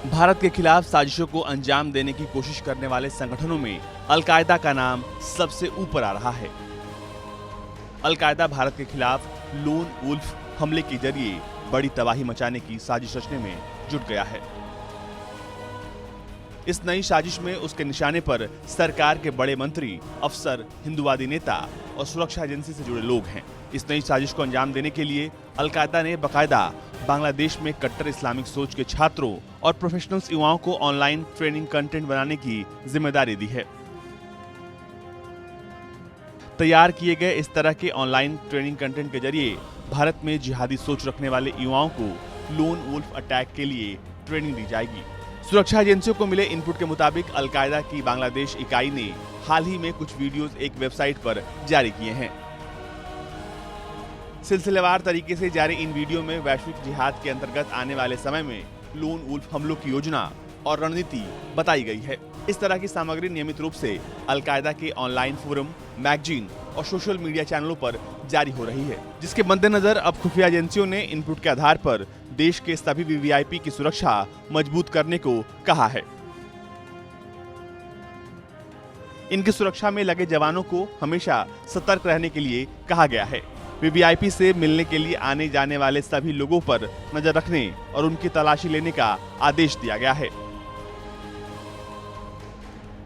भारत के खिलाफ साजिशों को अंजाम देने की कोशिश करने वाले संगठनों में अल-कायदा का नाम सबसे ऊपर आ रहा है। अल-कायदा भारत के खिलाफ लोन वुल्फ हमले के जरिए बड़ी तबाही मचाने की साजिश रचने में जुट गया है। इस नई साजिश में उसके निशाने पर सरकार के बड़े मंत्री, अफसर, हिंदुवादी नेता और सुरक्षा एजेंसी से जुड़े लोग हैं। इस नई साजिश को अंजाम देने के लिए अल-कायदा ने बाकायदा बांग्लादेश में कट्टर इस्लामिक सोच के छात्रों और प्रोफेशनल्स युवाओं को ऑनलाइन ट्रेनिंग कंटेंट बनाने की जिम्मेदारी दी है। तैयार किए गए इस तरह के ऑनलाइन ट्रेनिंग कंटेंट के जरिए भारत में जिहादी सोच रखने वाले युवाओं को लोन वुल्फ अटैक के लिए ट्रेनिंग दी जाएगी। सुरक्षा एजेंसियों को मिले इनपुट के मुताबिक अल-कायदा की बांग्लादेश इकाई ने हाल ही में कुछ वीडियोस एक वेबसाइट पर जारी किए हैं। सिलसिलेवार तरीके से जारी इन वीडियो में वैश्विक जिहाद के अंतर्गत आने वाले समय में लोन वुल्फ हमलों की योजना और रणनीति बताई गई है। इस तरह की सामग्री नियमित रूप से अल-कायदा के ऑनलाइन फोरम, मैगजीन और सोशल मीडिया चैनलों पर जारी हो रही है, जिसके मद्देनजर अब खुफिया एजेंसियों ने इनपुट के आधार पर देश के सभी वीवीआईपी की सुरक्षा मजबूत करने को कहा है। इनकी सुरक्षा में लगे जवानों को हमेशा सतर्क रहने के लिए कहा गया है। वीवीआईपी से मिलने के लिए आने जाने वाले सभी लोगों पर नजर रखने और उनकी तलाशी लेने का आदेश दिया गया है,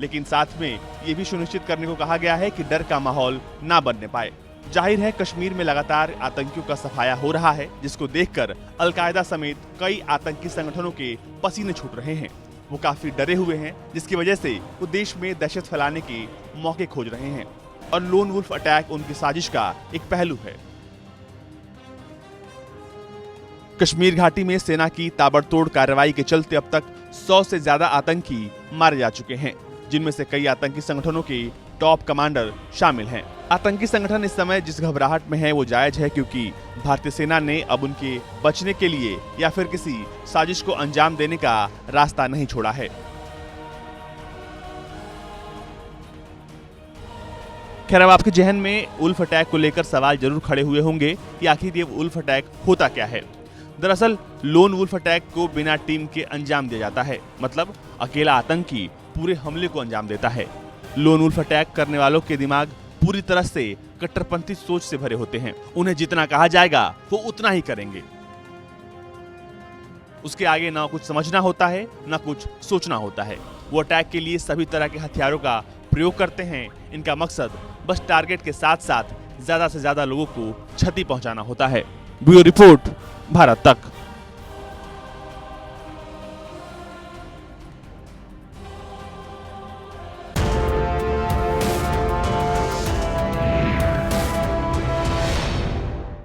लेकिन साथ में ये भी सुनिश्चित करने को कहा गया है कि डर का माहौल ना बनने पाए। जाहिर है कश्मीर में लगातार आतंकियों का सफाया हो रहा है, जिसको देखकर अल-कायदा समेत कई आतंकी संगठनों के पसीने छूट रहे हैं। वो काफी डरे हुए हैं, जिसकी वजह से वो देश में दहशत फैलाने के मौके खोज रहे हैं और लोन वुल्फ अटैक उनकी साजिश का एक पहलू है। कश्मीर घाटी में सेना की ताबड़तोड़ कार्रवाई के चलते अब तक 100 से ज्यादा आतंकी मारे जा चुके हैं, जिनमें से कई आतंकी संगठनों के टॉप कमांडर शामिल हैं। आतंकी संगठन इस समय जिस घबराहट में है वो जायज है, क्योंकि भारतीय सेना ने अब उनके बचने के लिए या फिर किसी साजिश को अंजाम देने का रास्ता नहीं छोड़ा है। खैर, अब आपके जहन में वुल्फ अटैक को लेकर सवाल जरूर खड़े हुए होंगे कि आखिर ये वुल्फ अटैक होता क्या है। दरअसल लोन वुल्फ अटैक को बिना टीम के अंजाम दिया जाता है, मतलब अकेला आतंकी पूरे हमले को अंजाम देता है। लोन वुल्फ अटैक करने वालों के दिमाग पूरी तरह से कट्टरपंथी सोच से भरे होते हैं। उन्हें जितना कहा जाएगा वो उतना ही करेंगे। उसके आगे ना कुछ समझना होता है, ना कुछ सोचना होता है। वो अटैक के लिए सभी तरह के हथियारों का प्रयोग करते हैं। इनका मकसद बस टारगेट के साथ साथ ज्यादा से ज्यादा लोगों को क्षति पहुंचाना होता है। ब्यूरो रिपोर्ट, भारत तक।